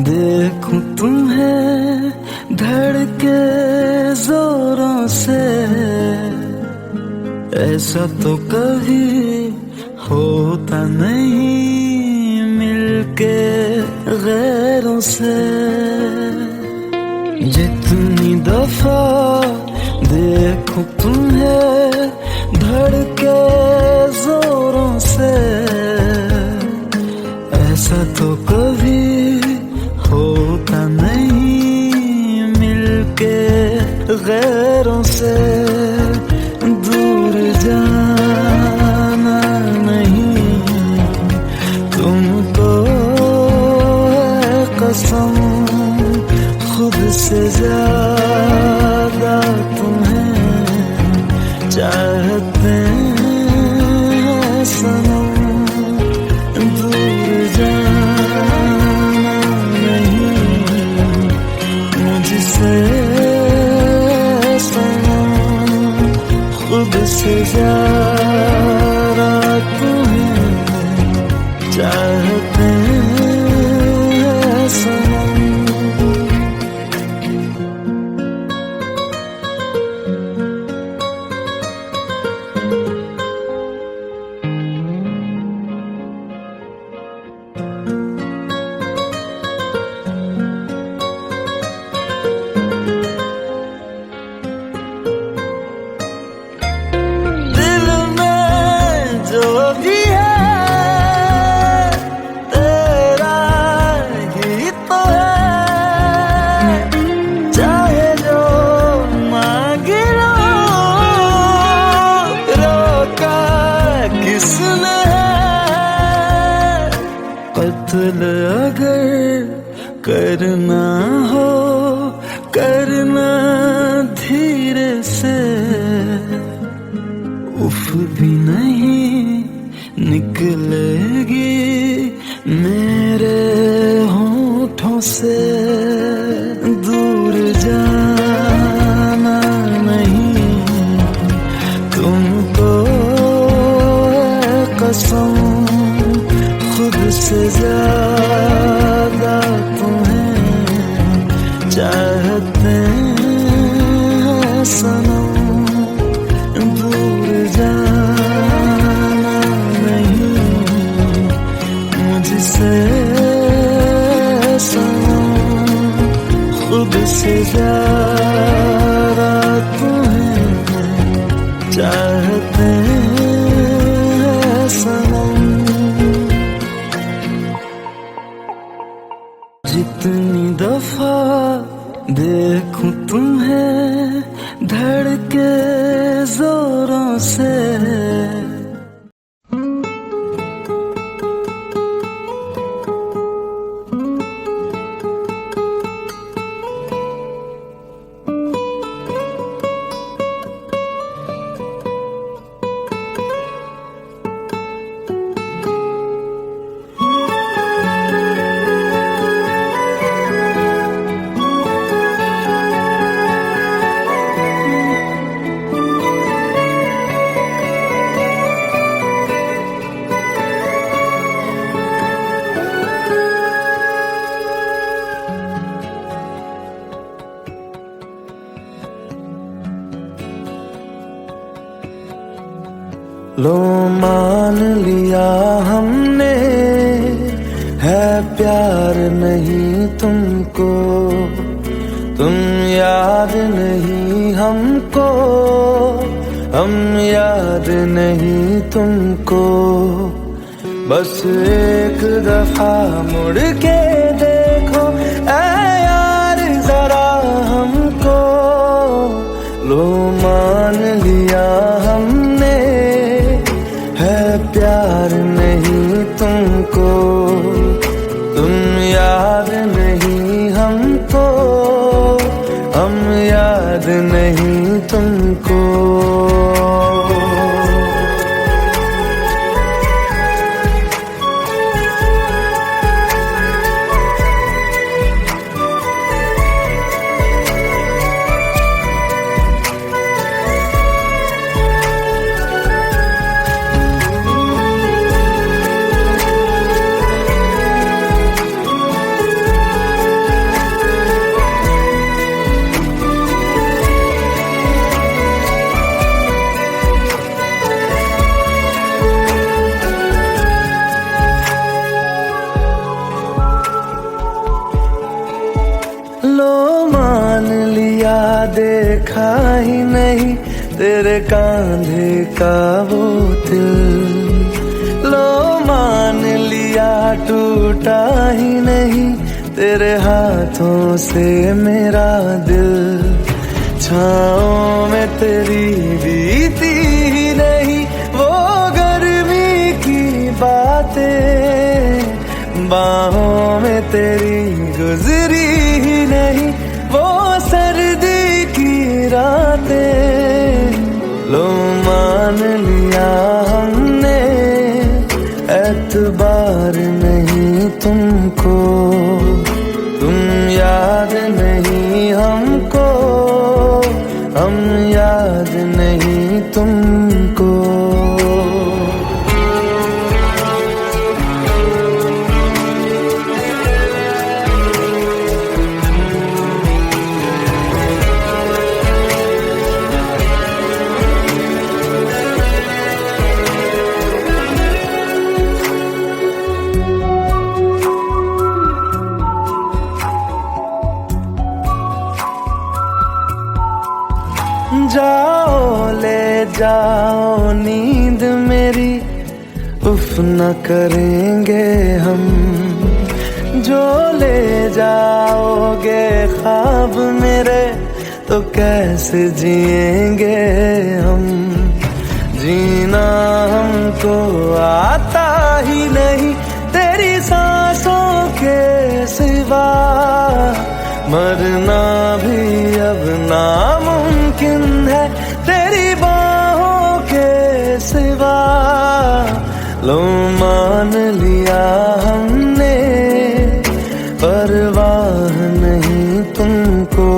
देखूं तुम्हें धड़के जोरों से, ऐसा तो कभी होता नहीं मिलके गैरों से। जितनी दफा देखूं तुम्हें धड़के जोरों से, ऐसा तो कभी होता नहीं मिलके गैरों से। दूर जाना नहीं तुमको है कसम, खुद से ज्यादा तुम्हें चाहते हैं सनम। दूर जाना नहीं मुझसे सनम, खुद से ज्यादा तुम्हें चाहते हैं सनम। कत्ल अगर करना हो करना धीरे से, उफ भी नहीं निकलेगी मेरे होठों से। दूर जाना नहीं तुमको है कसम, खुद से ज्यादा तुम्हें चाहते हैं सनम। दूर जाना नहीं मुझसे सनम, खुद से ज्यादा तुम्हें चाहते हैं सनम। जितनी दफा देखूं तुम्हें धड़के जोरों से, लो मान लिया हमने है प्यार नहीं तुमको, तुम याद नहीं हमको, हम याद नहीं तुमको। बस एक दफा मुड़ के देखो ऐ यार जरा हमको। लो मान लिया हमने है प्यार नहीं तुमको, तुम याद नहीं हमको, हम याद नहीं तुमको। देखा ही नहीं तेरे कांधे का वो दिल। लो मान लिया टूटा ही नहीं तेरे हाथों से मेरा दिल। छाँव में तेरी बीती ही नहीं वो गर्मी की बातें, बाहों में तेरी गुजरी ही नहीं वो सर्दी की रातें। लो मान लिया हमने एतबार नहीं तुमको, तुम याद नहीं हमको, हम याद नहीं तुमको। जाओ ले जाओ नींद मेरी, उफ न करेंगे हम। जो ले जाओगे ख्वाब मेरे तो कैसे जिएंगे हम। जीना हमको आता ही नहीं तेरी सांसों के सिवा, मरना भी अब नामुमकिन है तेरी बाहों के सिवा। लो मान लिया हमने परवाह नहीं तुमको,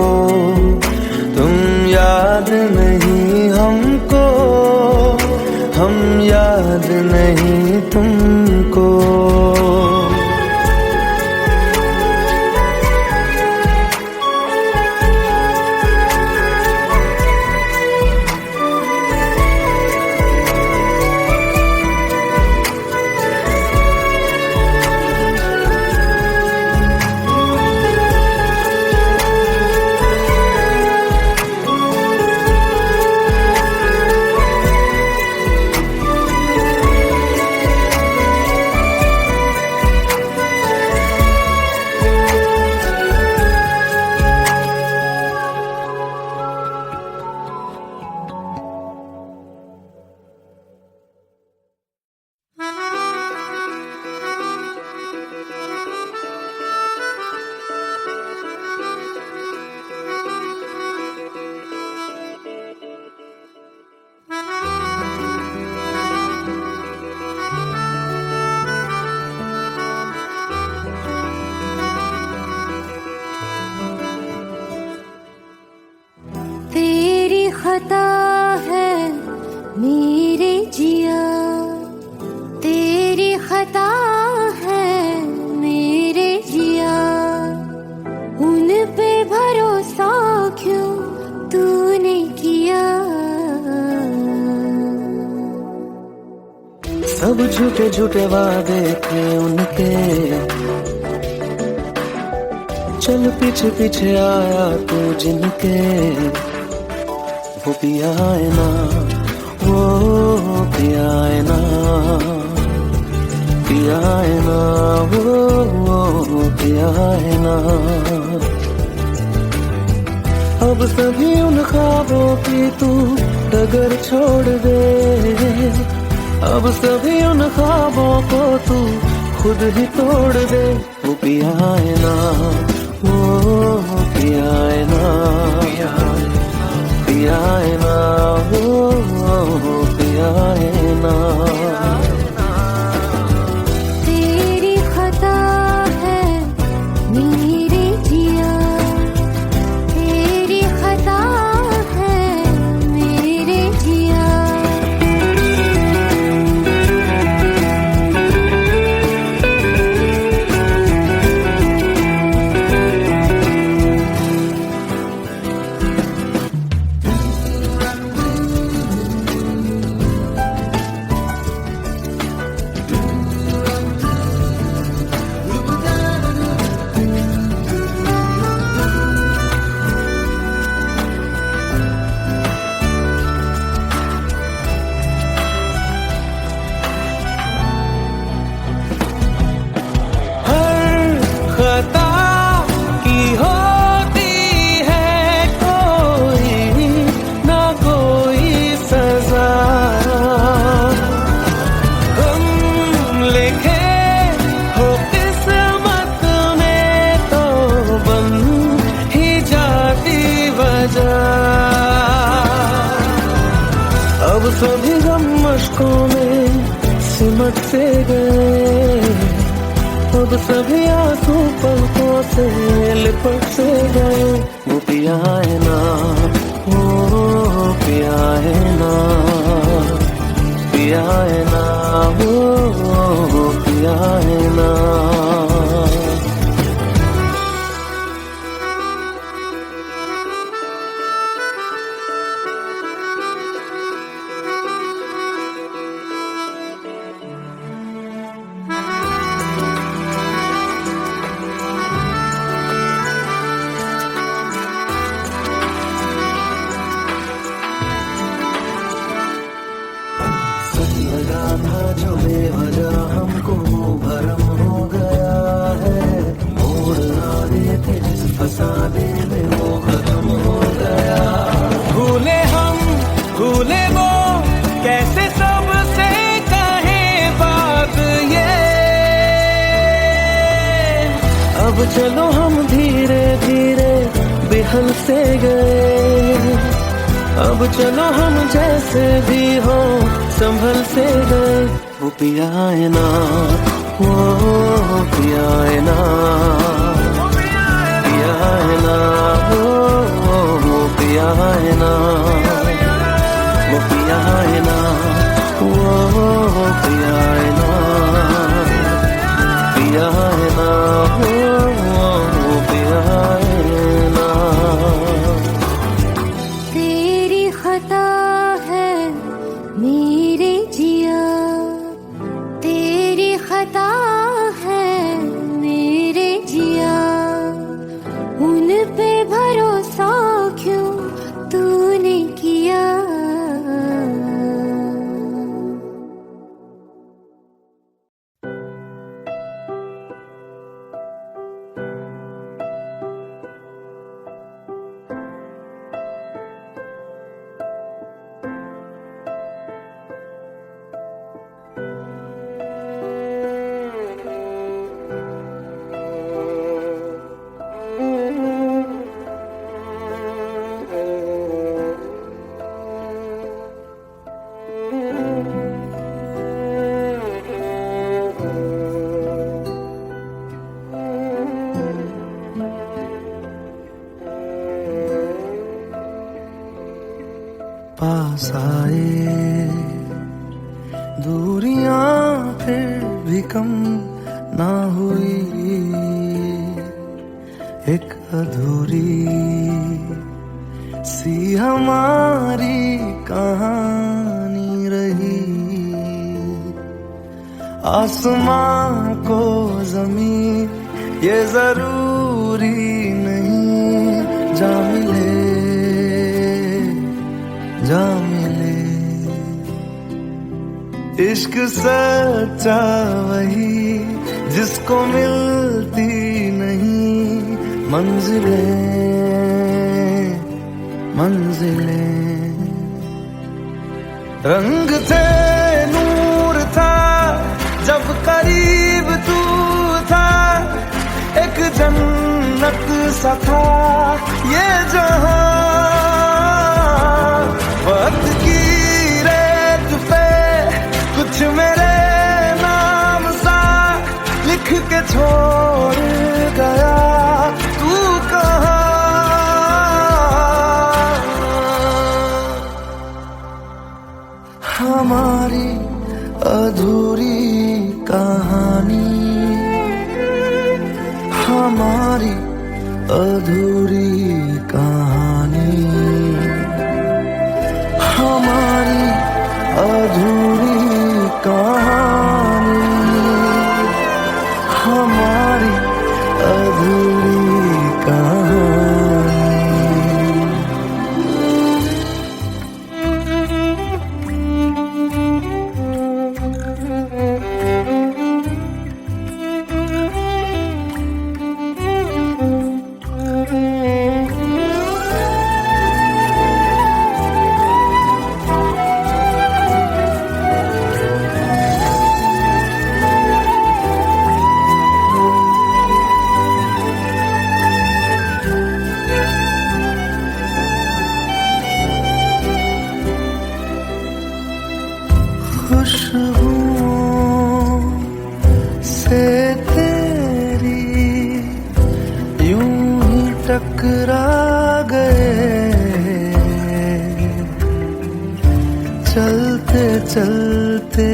तुम याद नहीं हमको, हम याद नहीं तुमको। खता है मेरे जिया, तेरी खता है मेरे जिया। उन पे भरोसा क्यों तूने किया। सब झूठे झूठे वादे थे उनके, चल पीछे पीछे आया तू जिनके। वो पिया है ना, वो पिया है ना, पिया है ना, वो पिया है ना। अब सभी उन ख्वाबों की तू डगर छोड़ दे, अब सभी उन ख्वाबों को तू खुद ही तोड़ दे। वो पिया है ना, वो पिया है ना, पिया है ना, वो पिया है ना। तेरी खता है मेरे जिया, तेरी खता है मेरे जिया। सभी गम मशकों में सिमट से गए, अब सभी आंसू पलकों से लिपट से गए। वो पिया है ना, वो पिया है ना, पिया है ना, वो पिया है ना। लगा था जो बेवजह हमको भरम हो गया है, मोड़ आने थे जिस फसाने में वो खत्म हो गया। भूले हम भूले वो कैसे सबसे कहे बात ये, अब चलो हम धीरे धीरे बिहल से गए, अब चलो हम जैसे भी हो संभल से गए। वो पिया है ना, वो पिया है ना, पिया है ना, वो पिया है ना, वो पिया है ना, वो पिया है ना, पिया है ना, वो पिया है ना। तेरी खता है मेरे जिया, तेरी खता है मेरे जिया, उन पे भरोसा क्यों तूने किया। पास आए दूरियां फिर भी कम ना हुई, एक अधूरी सी हमारी कहानी रही। आसमां को जमीन ये जरूरी नहीं, जा मिले जा मिले। इश्क सच्चा वही जिसको मिलती नहीं मंजिलें मंजिलें। रंग थे नूर था जब करीब तू था, एक जन्नत सा था ये जहां। वक्त की रेत पे कुछ मेरे नाम सा लिख के छोड़ गया, तू कहाँ। हमारी अधूरी कहानी, हमारी अधूरी कहानी, हमारी अधूरी कहानी, हमारी अधूरी कहानी। टकरा गए, चलते चलते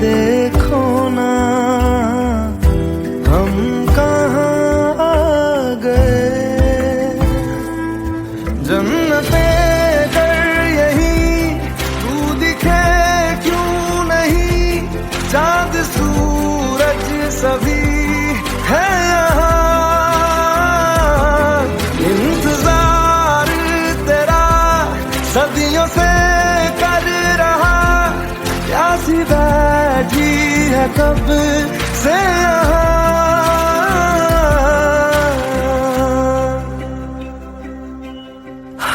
देखो ना हम कहाँ आ गए। जन्नते कर यही तू दिखे क्यों नहीं, चांद सूरज सभी है यहाँ। इंतजार तेरा सदियों से कर रहा, प्यासी बैठी है कब से यहाँ।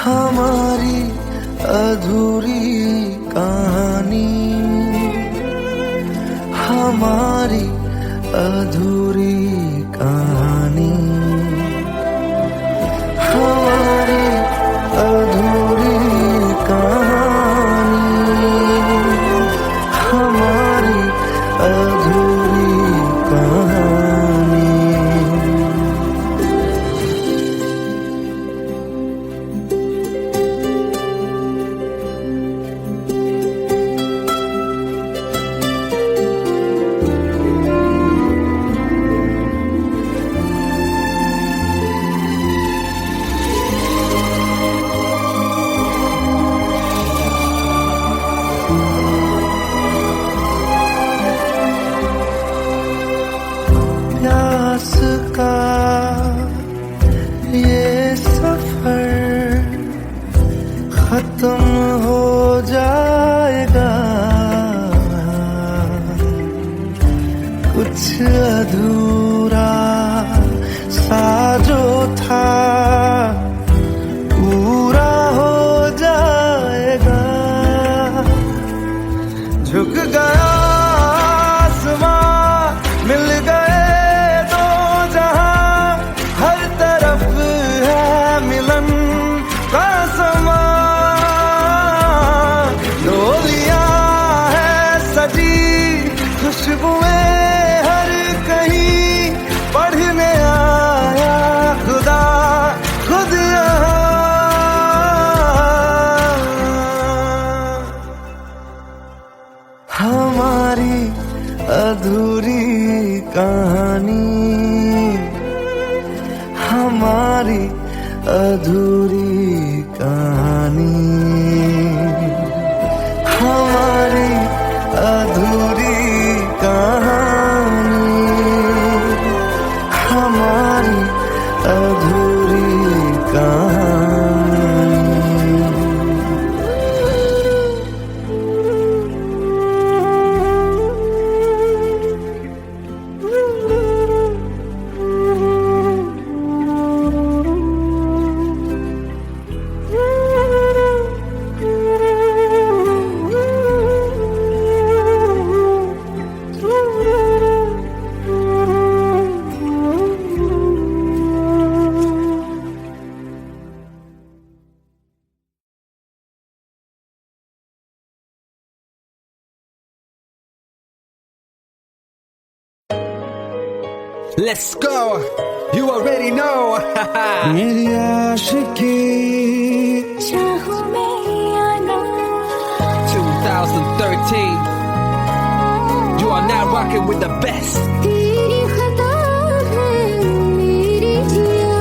हमारी अधूरी कहानी, हमारी अधूरी कहानी, हमारी अधूरी कहानी, हमारी अधूरी कहानी। प्यास का ये सफर खत्म हो जाएगा, कुछ अधूरा सा जो था पूरा हो जाएगा। झुक गया आसमां, मिल गए दो जहां, हर तरफ है मिलन का समा। डोलियां है सजी, खुशबुएं हर कहीं, पढ़ने आया खुदा खुद यहाँ। हमारी अधूरी कहानी, हमारी अधूरी कहानी, हमारी अधूरी कहानी, हमारी अधूरी कहानी। Let's go. You already know. मेरी आशिकी चाहूं मैं या ना, 2013. You are now rocking with the best. तेरी खता है मेरी जिया।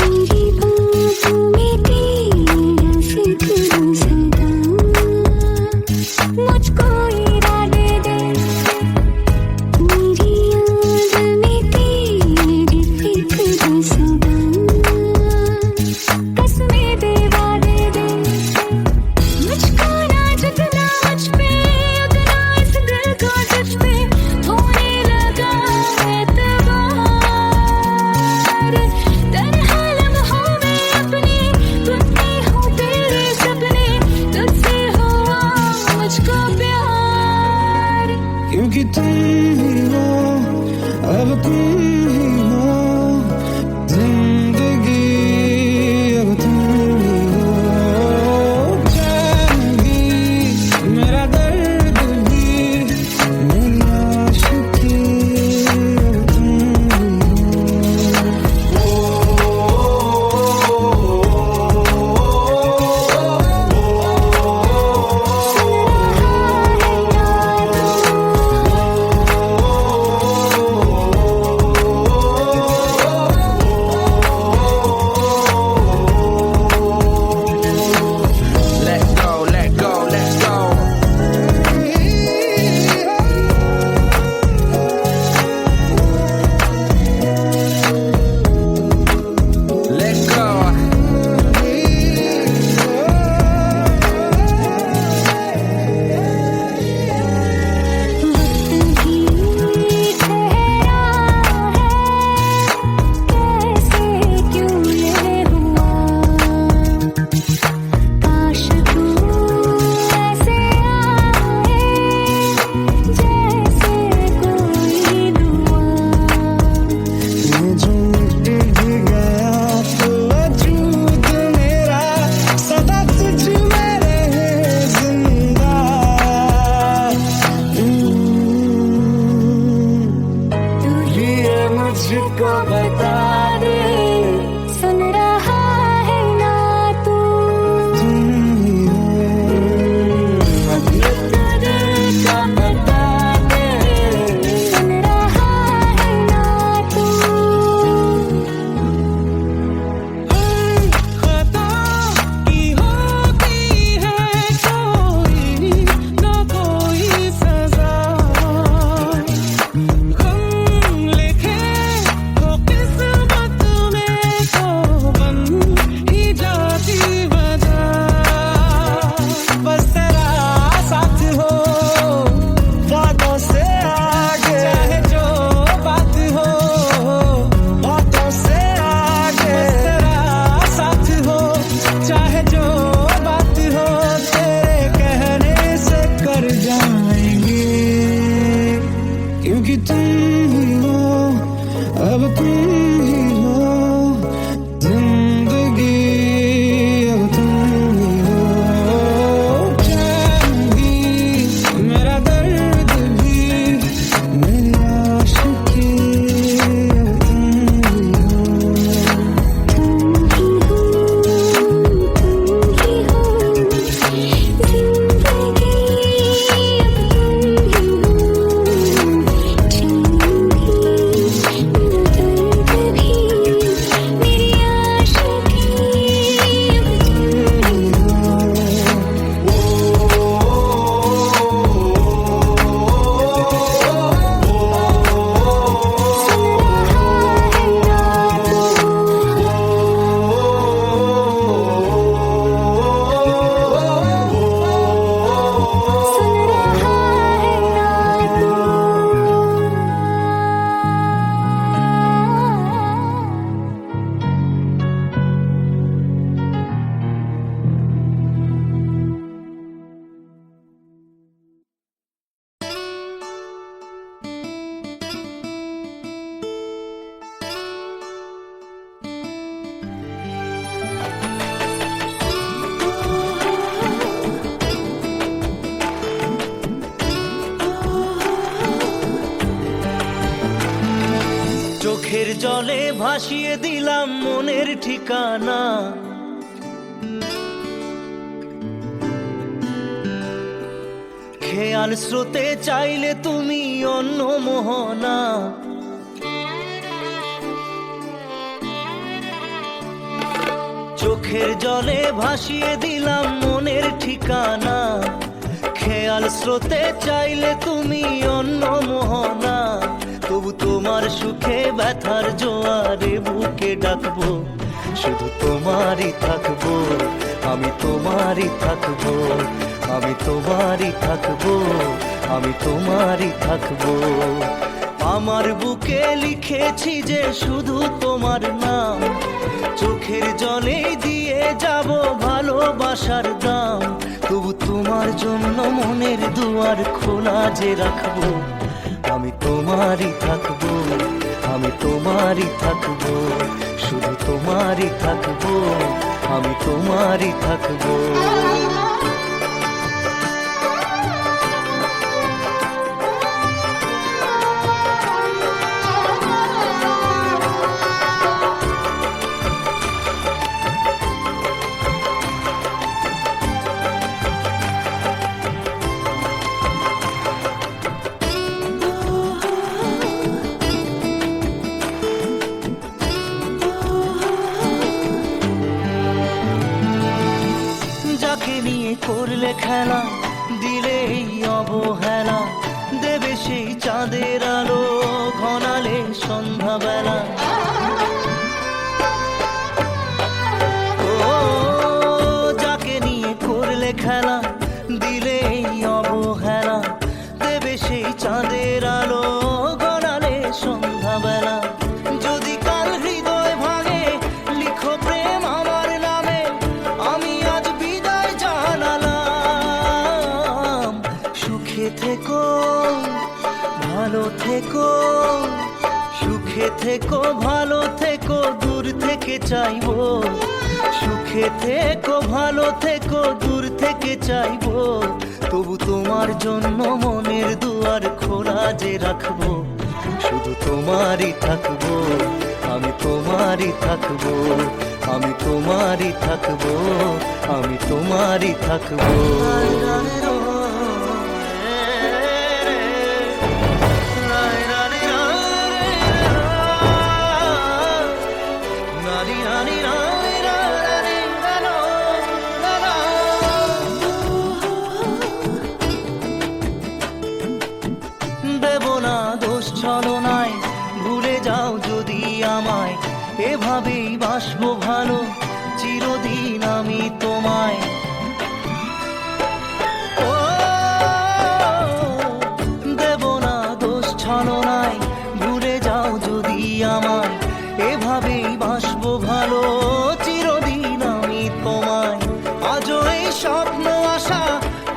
मेरी बाहों में तेरा जिक्र सदा क्योंकि तुम ही हो, अब तुम ही हो जिंदगी, अब तुम ही हो चैन भी, मेरा दर्द भी, मेरी आशिकी, अब तुम Let go, let go, let go. Let go. वक्त भी ठहरा है, कैसे क्यों ये हुआ, काश तू ऐसे आए जैसे कोई दुआ। ये जो मिट भी गया तो वजूद मेरा सदा तुझ में रहे जिंदा। तू ही है मुझको बता दे, सुन रहा है ना तू, तुम ही हो, अभी तो दिल का बता दे, सुन रहा है ना तू। खता की होती है कोई ना कोई सजा, गम लिखे हो किस्मत में तो बन ही जाती वजह। बस तेरा साथ हो बातों से आगे, चाहे जो बात हो बातों से आगे, बस तेरा साथ हो चाहे जो बात हो, तेरे कहने से कर जाएंगे, क्योंकि तुम ही हो, अब तुम ही हो जिंदगी, अब तुम ही हो चैन भी, मेरा दर्द भी, मेरी आशिकी, अब तुम ही हो। तुम ही हो, जिंदगी अब तुम ही हो, चैन भी, मेरा दर्द भी, मेरी চোখের জলে ভাসিয়ে দিলাম মনের ঠিকানা, খেয়াল স্রোতে চাইলে তুমি অন্য মোহনা, চোখের জলে ভাসিয়ে দিলাম মনের ঠিকানা, খেয়াল স্রোতে চাইলে তুমি অন্য মোহনা, তবু তোমার সুখে ব্যথার জোয়ারে বুকে ডাকবো, শুধু তোমারই থাকবো, আমি তোমারই থাকবো, আমি তোমারই থাকবো, আমি তোমারই থাকবো। আমার বুকে লিখেছি যে শুধু তোমার নাম, চোখের জলে দিয়ে যাব ভালোবাসার দাম, তবু তোমার জন্য মনের দুয়ার খোলা যে রাখবো। আমি তোমারই থাকবো, আমি তোমারই থাকবো, শুধু তোমারই থাকবো, আমি তোমারই থাকবো। যাকে নিয়ে করলে খেলা, দিলে এই অবহেলা, দেবে সেই চাঁদের আলো ঘনালে সন্ধ্যাবেলা। ও যাকে নিয়ে করলে খেলা, দিলে এই অবহেলা, দেবে সেই চাঁদের আলো ঘনালে সন্ধ্যাবেলা। যদি কাল হৃদয় ভাঙে, লিখো প্রেম আমার নামে, আমি আজ বিদায় জানালাম। সুখে থেকো, ভালো থেকো, সুখে থেকো, ভালো থেকো, দূর থেকে চাইবো। সুখে থেকো, ভালো থেকো, দূর থেকে চাইবো। তবু তোমার জন্য মনের দুয়ার খোলা যে রাখবো। শুধু তোমারই থাকবো, আমি তোমারই থাকবো, আমি তোমারই থাকবো, আমি তোমারই থাকবো। দেব না দোষ ছলনায়, ভুলে যাও যদি আমায়, এভাবেই বাসবো ভালো চিরদিন আমি তোমায়। ও দেব না দোষ ছলনায়, ভুলে যাও যদি আমায়, এভাবেই বাসবো ভালো চিরদিন আমি তোমায়। আজও এই স্বপ্ন আশা,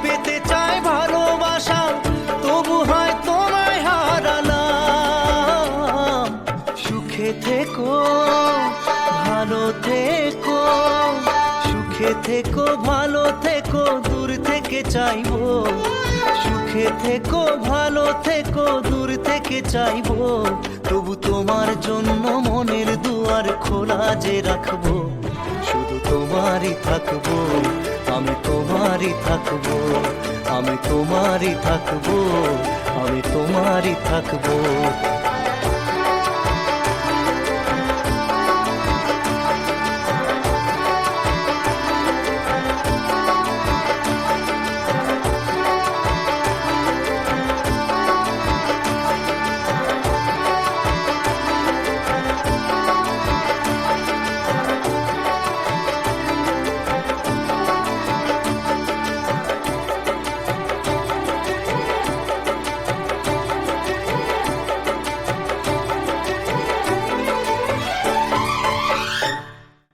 পেতে চাই ভালোবাসা, তবু হয় তোমায় হারালাম। সুখে থেকো, ভালো থেকো, সুখে থেকো, ভালো থেকো, দূর থেকে চাইবো। সুখে থেকো, ভালো থেকো, দূর থেকে চাইবো। তবু তোমার জন্য মনের দুয়ার খোলা যে রাখবো। শুধু তোমারই থাকবো, আমি তোমারই থাকবো, আমি তোমারই থাকবো, আমি তোমারই থাকবো।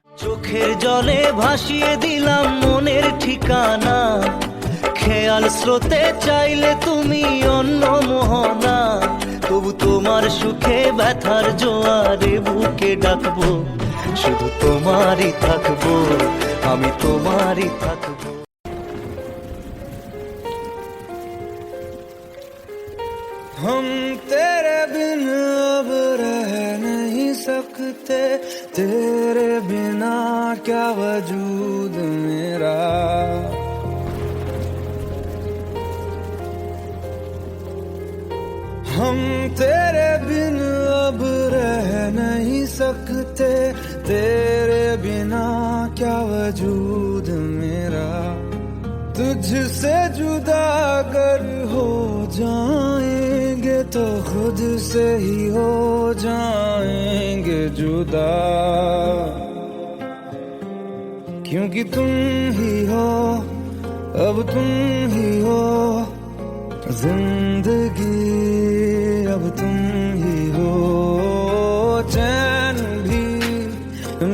চোখের জলে ভাসিয়ে দিলাম মনের ঠিকানা, খেয়াল স্রোতে চাইলে তুমি অন্য মোহনা। তবু তোমার সুখে ব্যথার জোয়ারে বুকে ডাকবো। শুধু তোমারই থাকবো, আমি তোমারই থাকবো। हम तेरे बिन अब रह नहीं सकते, तेरे बिना क्या वजूद मेरा। हम तेरे बिन अब रह नहीं सकते, तेरे बिना क्या वजूद मेरा। तुझसे जुदा अगर हो जाएंगे तो खुद से ही हो जाएंगे जुदा। क्योंकि तुम ही हो, अब तुम ही हो जिंदगी, अब तुम ही हो। चैन भी,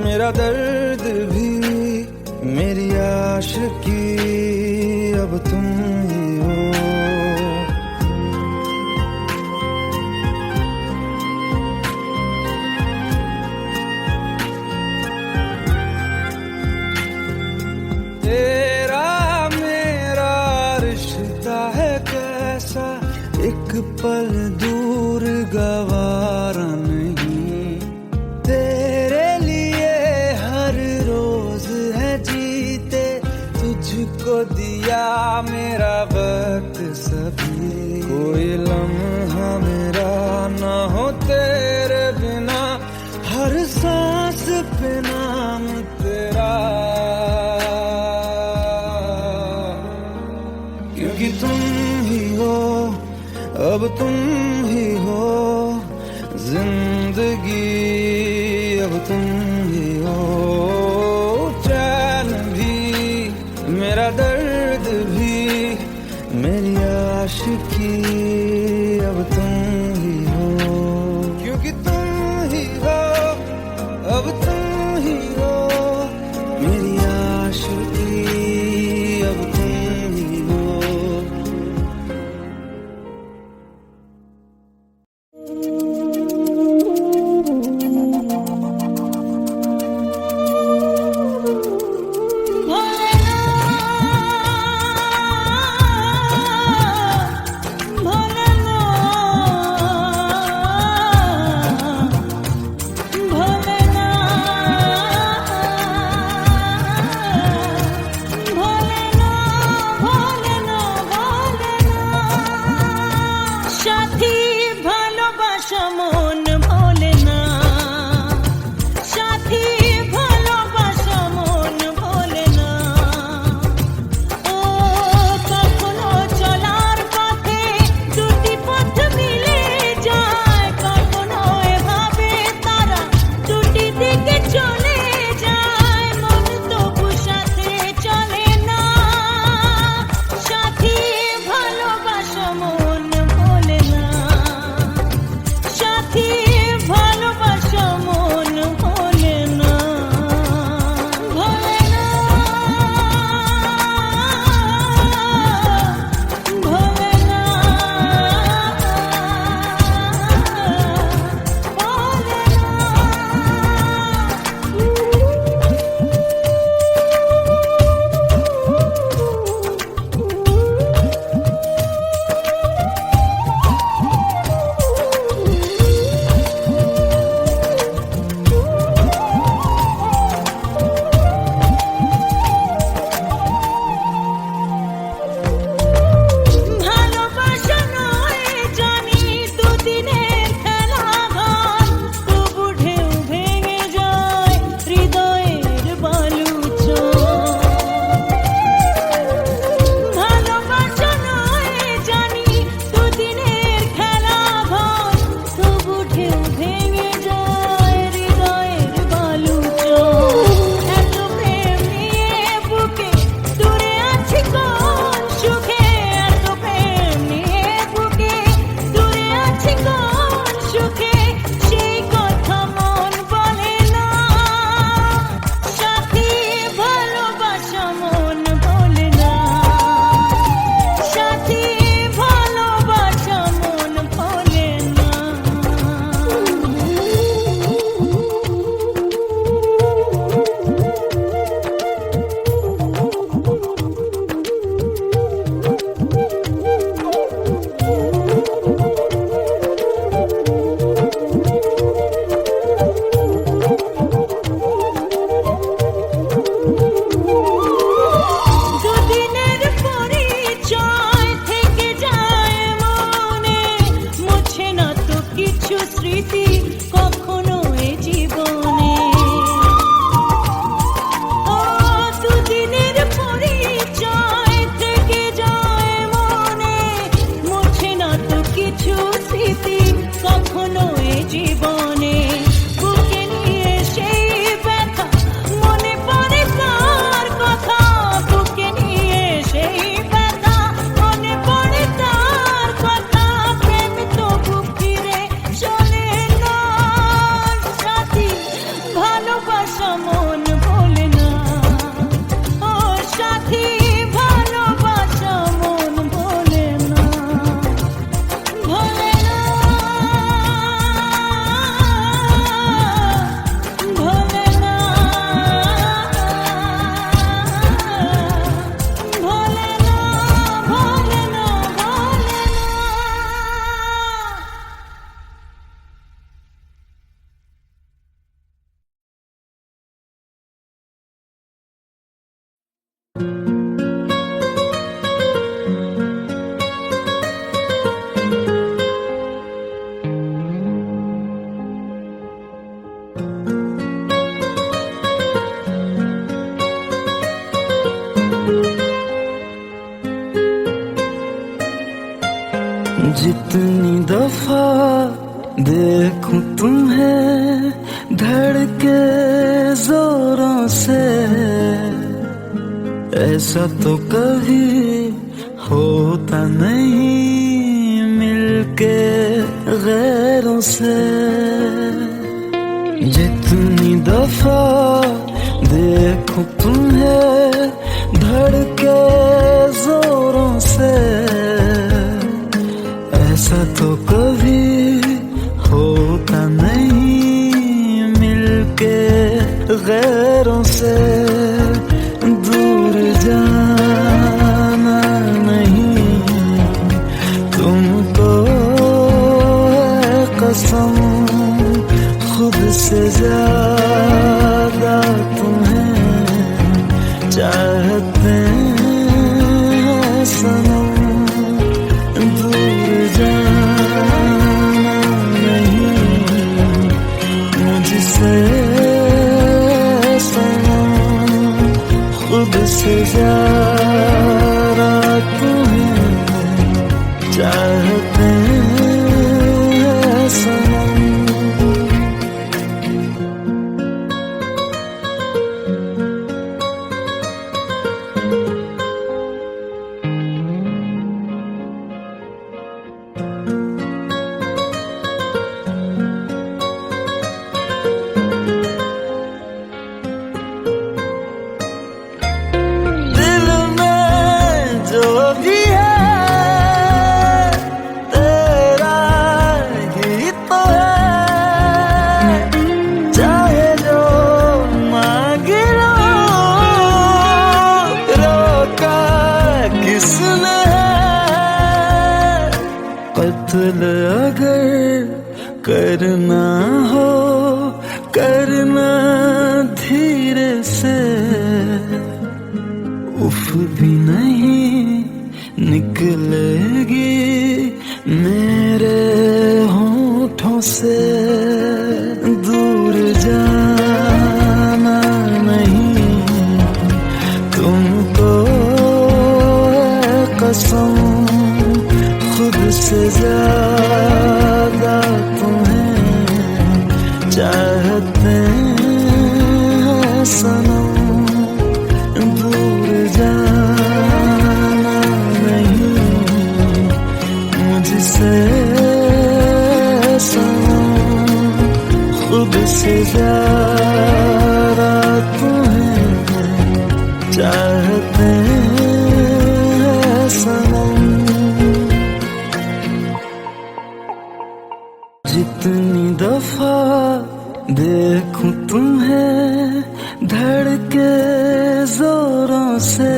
मेरा दर्द भी, मेरी आशिकी अब तुम ही हो। तेरा मेरा रिश्ता है कैसा, एक पल दूर गवारा नहीं। तेरे लिए हर रोज है जीते, तुझको दिया मेरा वक्त सभी। कोई लम्हा मेरा ना हो तेरे बिना, हर सांस पे नाम तेरा। क्योंकि तुम ही हो, अब तुम ही हो जिंदगी, अब तुम ही हो। चैन भी, मेरा दर्द भी, मेरी आशिकी, अब तुम ही हो। क्योंकि तुम ही हो, अब तुम ही हो, मेरी आशिकी, अब तुम ही हो। भोलेनाथ जितनी दफा देखूं तुम्हें धड़के जोरों से, ऐसा तो कभी होता नहीं मिलके गैरों से। जितनी दफा देखूं तुम्हें धड़के जोरों से, ऐसा तो कभी होता नहीं मिलके गैरों से। दूर जाना नहीं तुमको है कसम, खुद से ज्यादा तुम्हें चाहते हैं सनम। दूर जाना नहीं मुझसे सनम, खुद से ज्यादा तुम्हें चाहते हैं सनम। कत्ल अगर करना हो करना धीरे से, उफ भी नहीं निकलेगी मेरे होठों से। दूर जाना नहीं तुमको है कसम, खुद से ज्यादा तुम्हें चाहते हैं सनम। दूर जाना नहीं मुझसे सनम, खुद से ज्यादा तुम्हें चाहते हैं सनम। जितनी दफा देखूं तुम्हें धड़के जोरों से,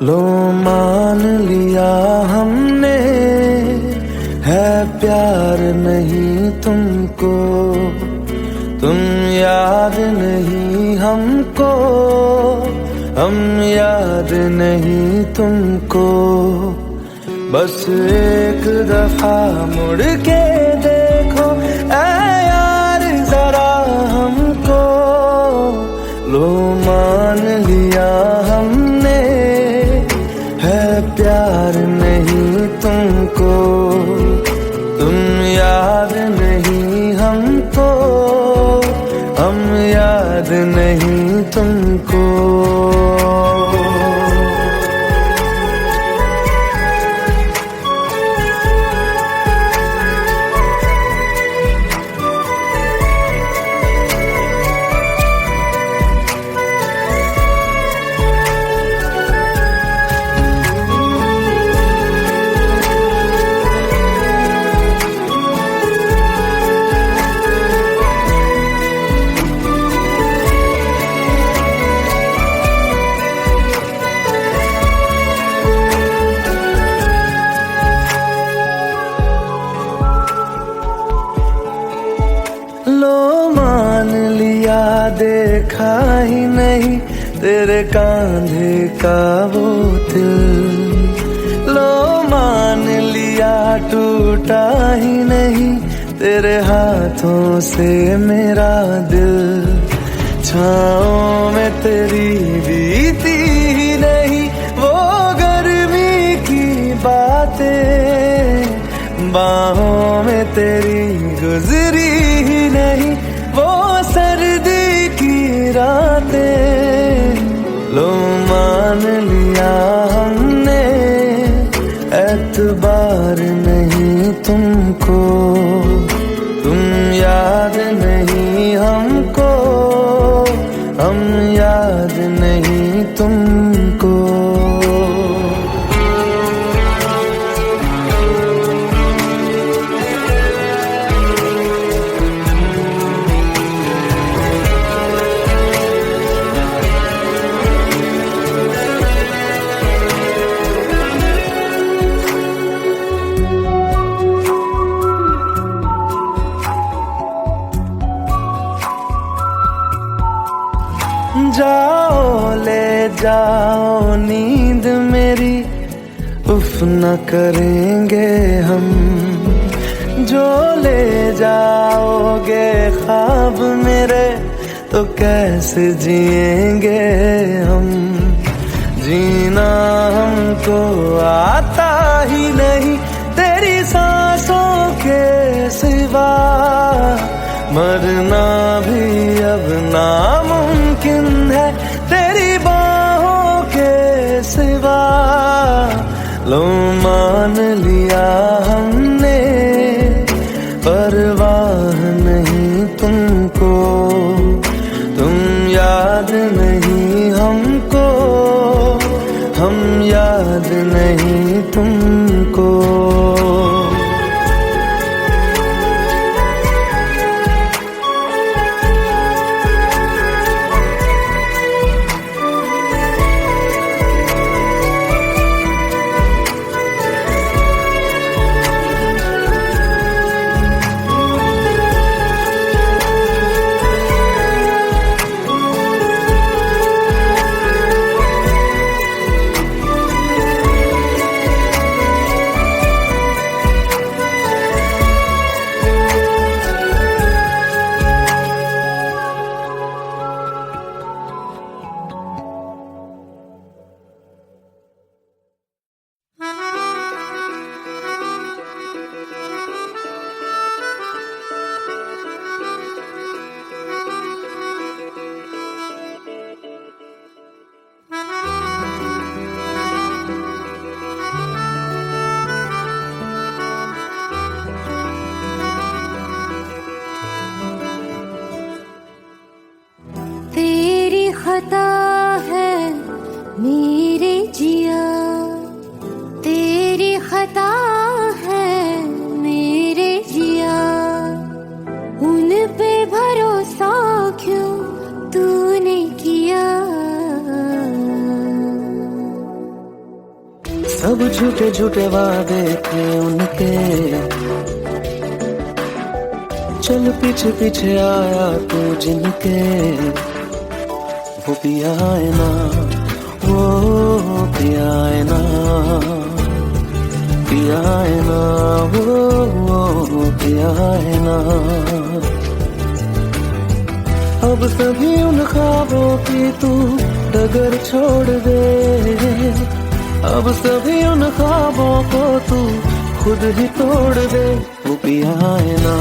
लो मान लिया हमने है प्यार नहीं तुमको, तुम याद नहीं हमको, हम याद नहीं तुमको। बस एक दफा मुड़ के देखो ऐ यार जरा हमको। लो मान लिया हमने है प्यार नहीं तुमको, तुम याद नहीं हमको, हम याद नहीं तुमको। देखा ही नहीं तेरे कांधे का वो दिल। लो मान लिया टूटा ही नहीं तेरे हाथों से मेरा दिल। छाँव में तेरी बीती ही नहीं वो गर्मी की बातें, बाहों में तेरी गुजरी ही नहीं वो सर्दी की रातें। लो मान लिया हमने एतबार नहीं तुमको, तुम याद नहीं हमको, हम याद नहीं तुमको। जाओ ले जाओ नींद मेरी, उफ न करेंगे हम। जो ले जाओगे ख्वाब मेरे तो कैसे जिएंगे हम। जीना हमको आता ही नहीं तेरी सांसों के सिवा, मरना भी अब नामुमकिन है तेरी बाहों के सिवा। लो मान लिया हमने परवाह नहीं तुमको, तुम याद नहीं हमको, हम याद नहीं तुमको। खता है मेरे जिया, तेरी खता है मेरे जिया। उन पे भरोसा क्यों तूने किया। सब झूठे झूठे वादे थे उनके, चल पीछे पीछे आया तू जिनके। वो पिया है ना, वो पिया है ना, पिया है ना, वो पिया है ना। अब सभी उन ख्वाबों की तू डगर छोड़ दे, अब सभी उन ख्वाबों को तू खुद ही तोड़ दे। वो पिया है ना,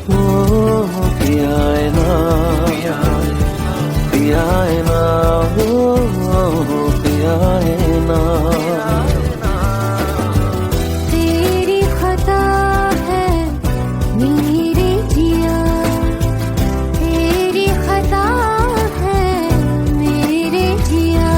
वो पिया है ना, पिया है ना, वो पिया है ना। तेरी खता है मेरे जिया, तेरी खता है मेरे जिया।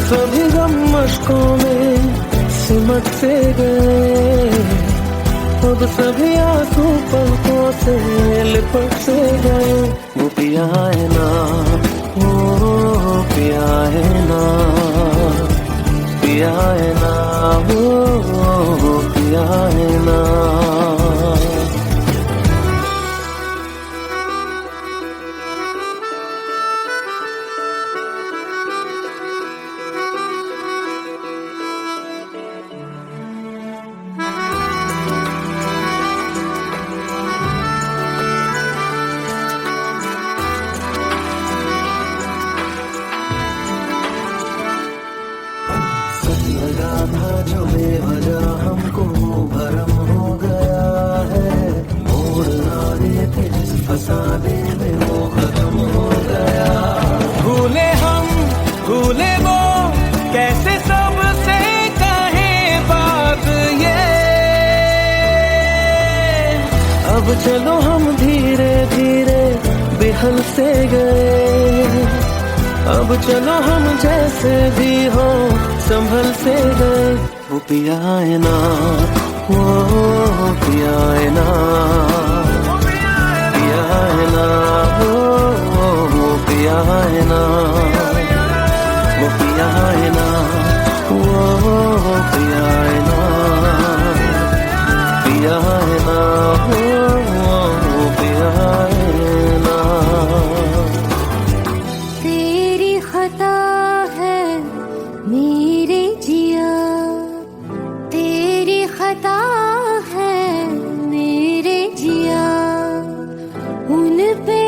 सभी गम मशकों में सिमट से गए, अब सभी आंसू पलकों से लिपट से गए। वो पिया है ना, वो पिया है ना, पिया है ना, वो पिया है ना। लगा था जो बेवजह हमको भरम हो गया है, मोड़ ना रहे थे जिस फसाने में वो खत्म हो गया। भूले हम भूले वो कैसे सबसे कहे बात ये, अब चलो हम धीरे धीरे बेहल से गए, अब चलो हम जैसे भी हो संभल से गए। वो पिया है ना, वो पिया है ना, पिया है ना, वो पिया है ना, वो पिया है ना, वो पिया है ना, पिया है ना, वो पिया है ना। तेरी खता है मेरे जिया, तेरी खता है मेरे जिया, उन पे